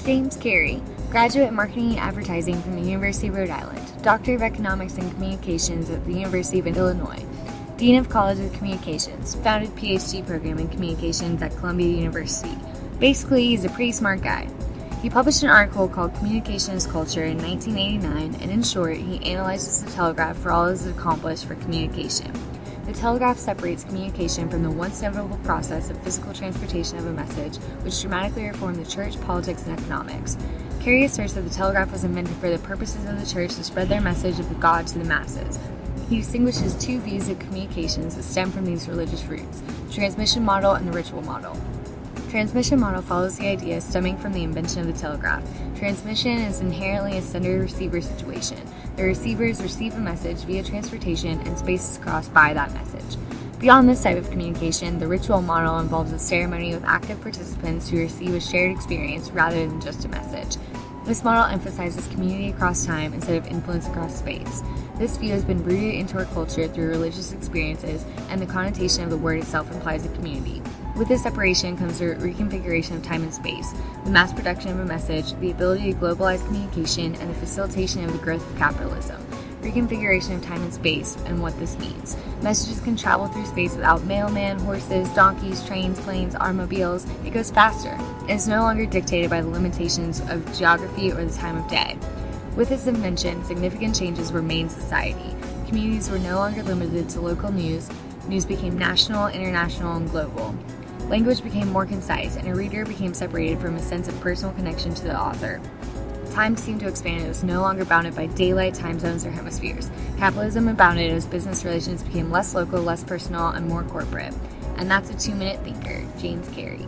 James Carey, graduate in Marketing and Advertising from the University of Rhode Island, Doctor of Economics and Communications at the University of Illinois, Dean of College of Communications, founded PhD program in Communications at Columbia University. Basically, he's a pretty smart guy. He published an article called Communication as Culture in 1989, and in short, he analyzes the telegraph for all it has accomplished for communication. The telegraph separates communication from the once inevitable process of physical transportation of a message, which dramatically reformed the church, politics, and economics. Carey asserts that the telegraph was invented for the purposes of the church to spread their message of God to the masses. He distinguishes two views of communications that stem from these religious roots: the transmission model and the ritual model. Transmission model follows the idea stemming from the invention of the telegraph. Transmission is inherently a sender-receiver situation. The receivers receive a message via transportation and space is crossed by that message. Beyond this type of communication, the ritual model involves a ceremony with active participants who receive a shared experience rather than just a message. This model emphasizes community across time instead of influence across space. This view has been rooted into our culture through religious experiences, and the connotation of the word itself implies a community. With this separation comes the reconfiguration of time and space, the mass production of a message, the ability to globalize communication, and the facilitation of the growth of capitalism. Reconfiguration of time and space and what this means. Messages can travel through space without mailmen, horses, donkeys, trains, planes, automobiles. It goes faster. It is no longer dictated by the limitations of geography or the time of day. With this invention, significant changes were made in society. Communities were no longer limited to local news. News became national, international, and global. Language became more concise, and a reader became separated from a sense of personal connection to the author. Time seemed to expand and was no longer bounded by daylight, time zones, or hemispheres. Capitalism abounded as business relations became less local, less personal, and more corporate. And that's a 2-Minute Thinker, James Carey.